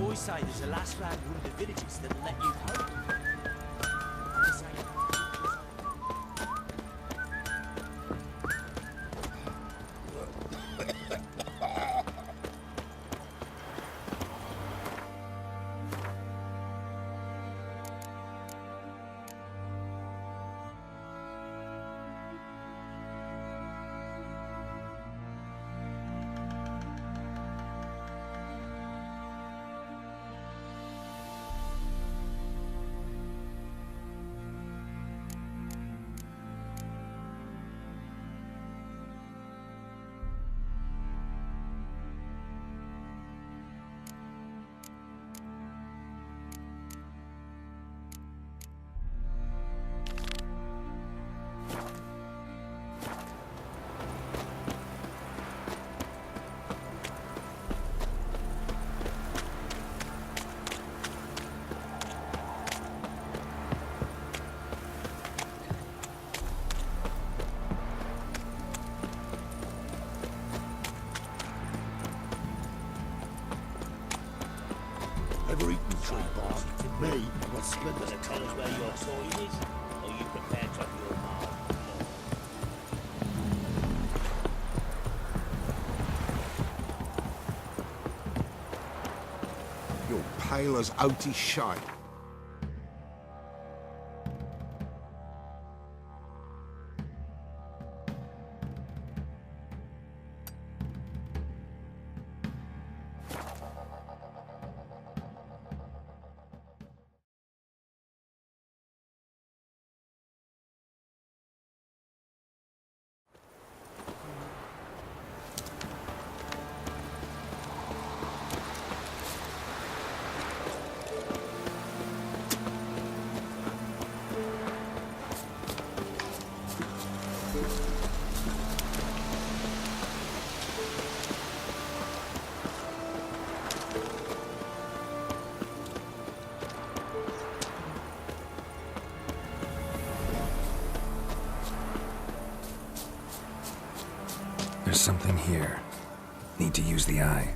boys say there's a last round of one of the villages that'll let you hope. Ever eaten tree bark? Me? What's splendid to tell us where your toy is? Or you prepared to have your mark? You're pale as outy shite. There's something here. Need to use the eye.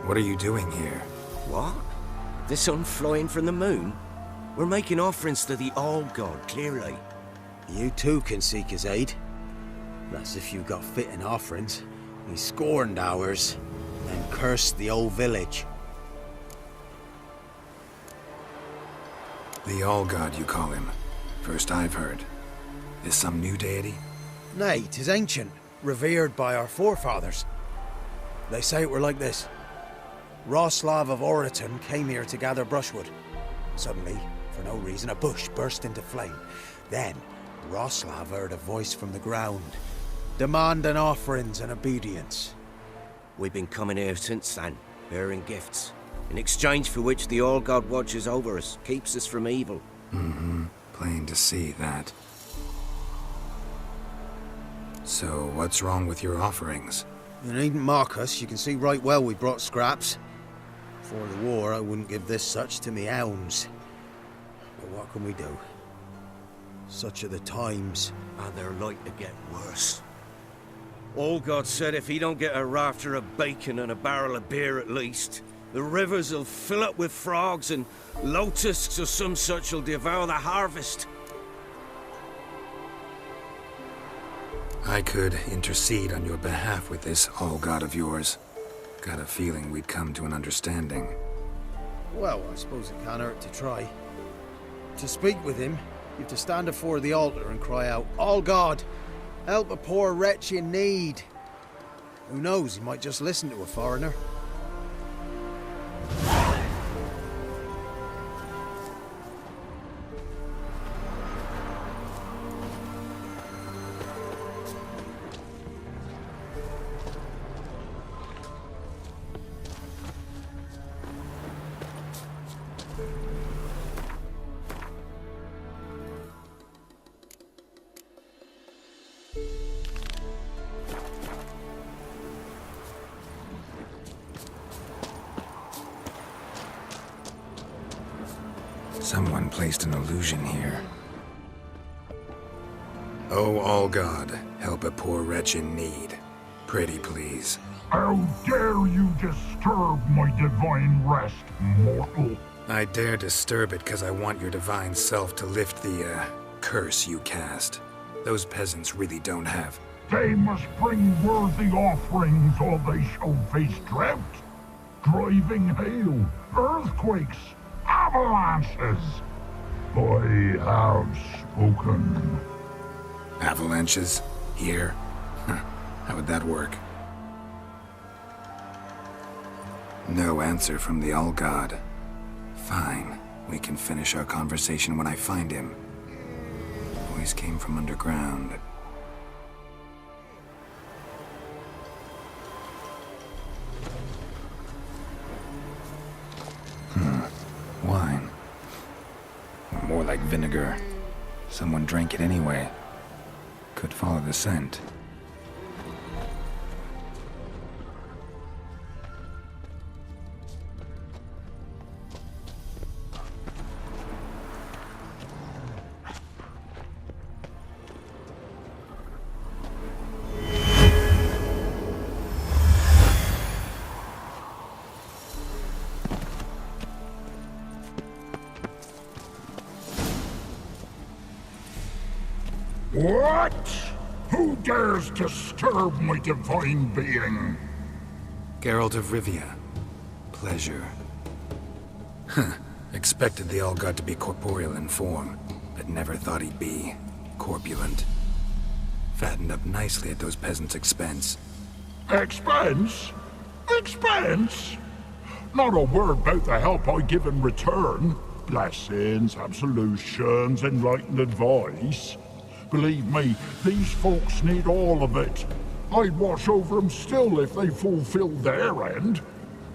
What are you doing here? What? The sun flying from the moon? We're making offerings to the All-God, clearly. You too can seek his aid. That's if you got fitting offerings. We scorned ours, then cursed the old village. The All-God, you call him. First I've heard. Is some new deity? Nay, 'tis ancient, revered by our forefathers. They say it were like this. Roslav of Oriton came here to gather brushwood. Suddenly, for no reason, a bush burst into flame. Then, Roslav heard a voice from the ground, demanding offerings and obedience. We've been coming here since then, bearing gifts, in exchange for which the All-God watches over us, keeps us from evil. Mm-hmm. Plain to see that. So, what's wrong with your offerings? You needn't mock us, you can see right well we brought scraps. Before the war, I wouldn't give this such to me hounds. But what can we do? Such are the times. And they're like to get worse. All-God said if he don't get a rafter of bacon and a barrel of beer at least, the rivers will fill up with frogs and locusts or some such will devour the harvest. I could intercede on your behalf with this All-God of yours. Got a feeling we'd come to an understanding. Well, I suppose it can't hurt to try. To speak with him, you have to stand before the altar and cry out, "All God, help a poor wretch in need." Who knows, he might just listen to a foreigner. Someone placed an illusion here. Oh, All-God, help a poor wretch in need. Pretty please. How dare you disturb my divine rest, mortal? I dare disturb it because I want your divine self to lift the, curse you cast. Those peasants really don't have. They must bring worthy offerings or they shall face drought, driving hail, earthquakes, avalanches. I have spoken. Avalanches? Here? How would that work? No answer from the All-God. Fine. We can finish our conversation when I find him. Voice came from underground. Wine. More like vinegar. Someone drank it anyway. Could follow the scent. What? Who dares disturb my divine being? Geralt of Rivia. Pleasure. Expected the All-God to be corporeal in form, but never thought he'd be corpulent. Fattened up nicely at those peasants' expense. Expense? Expense? Not a word about the help I give in return. Blessings, absolutions, enlightened advice. Believe me, these folks need all of it. I'd watch over them still if they fulfilled their end.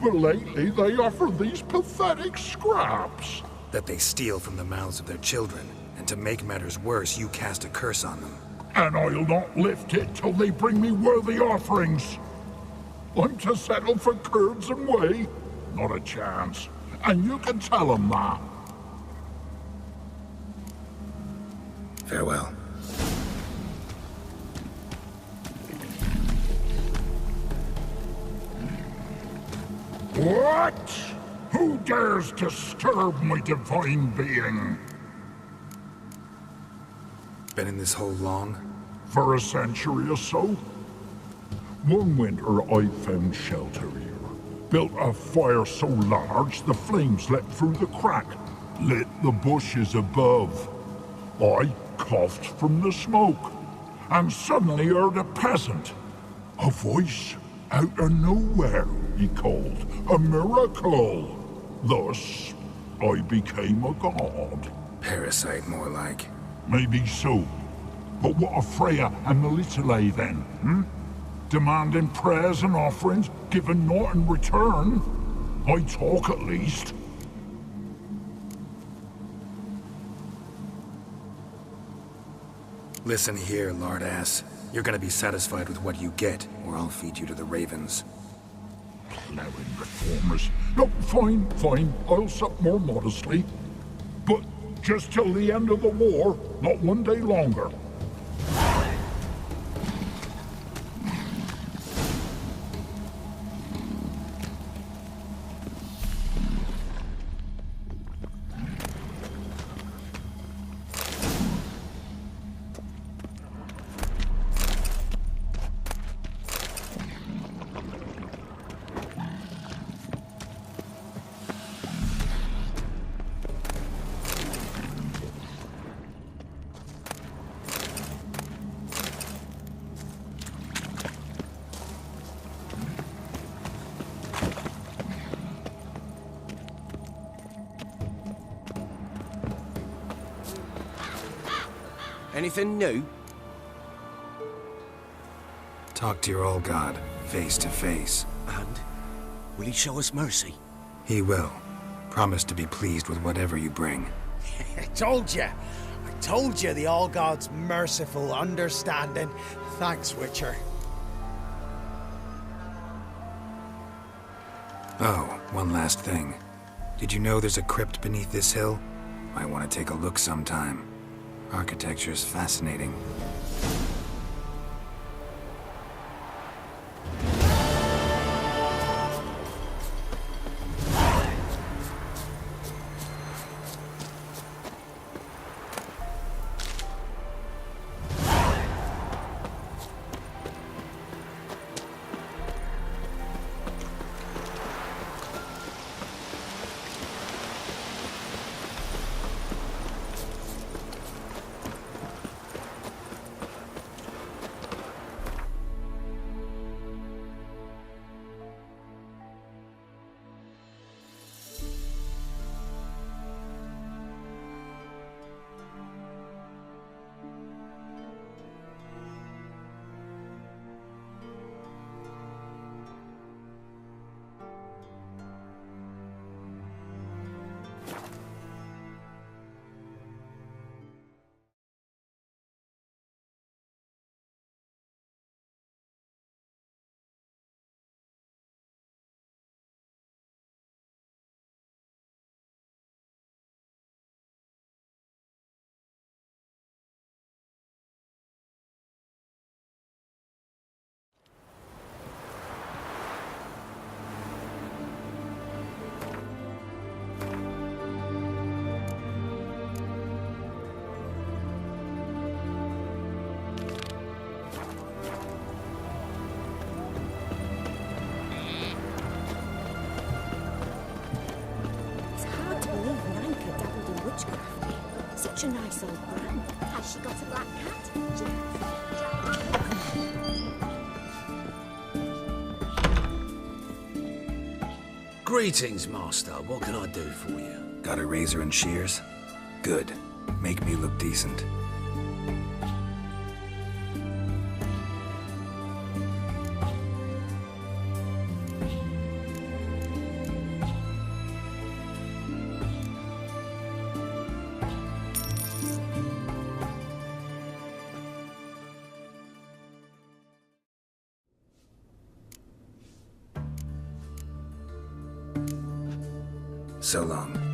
But lately they offer these pathetic scraps. That they steal from the mouths of their children, and to make matters worse, you cast a curse on them. And I'll not lift it till they bring me worthy offerings. I'm to settle for curds and whey? Not a chance. And you can tell them that. Farewell. What? Who dares disturb my divine being? Been in this hole long? For a century or so. One winter I found shelter here. Built a fire so large the flames leapt through the crack, lit the bushes above. I coughed from the smoke, and suddenly heard a peasant. A voice out of nowhere, he called. A miracle. Thus, I became a god. Parasite, more like. Maybe so. But what of Freya and Melitele then, Demanding prayers and offerings, giving naught in return? I talk at least. Listen here, lardass. You're gonna be satisfied with what you get, or I'll feed you to the ravens. Plowing reformers. No, fine. I'll sup more modestly. But just till the end of the war, not one day longer. Anything new? Talk to your All-God, face to face. And will he show us mercy? He will. Promise to be pleased with whatever you bring. I told you the All-God's merciful, understanding. Thanks, Witcher. Oh, one last thing. Did you know there's a crypt beneath this hill? Might want to take a look sometime. Architecture's fascinating. Such a nice old brand. Has she got a black cat? Greetings, Master. What can I do for you? Got a razor and shears? Good. Make me look decent. So long.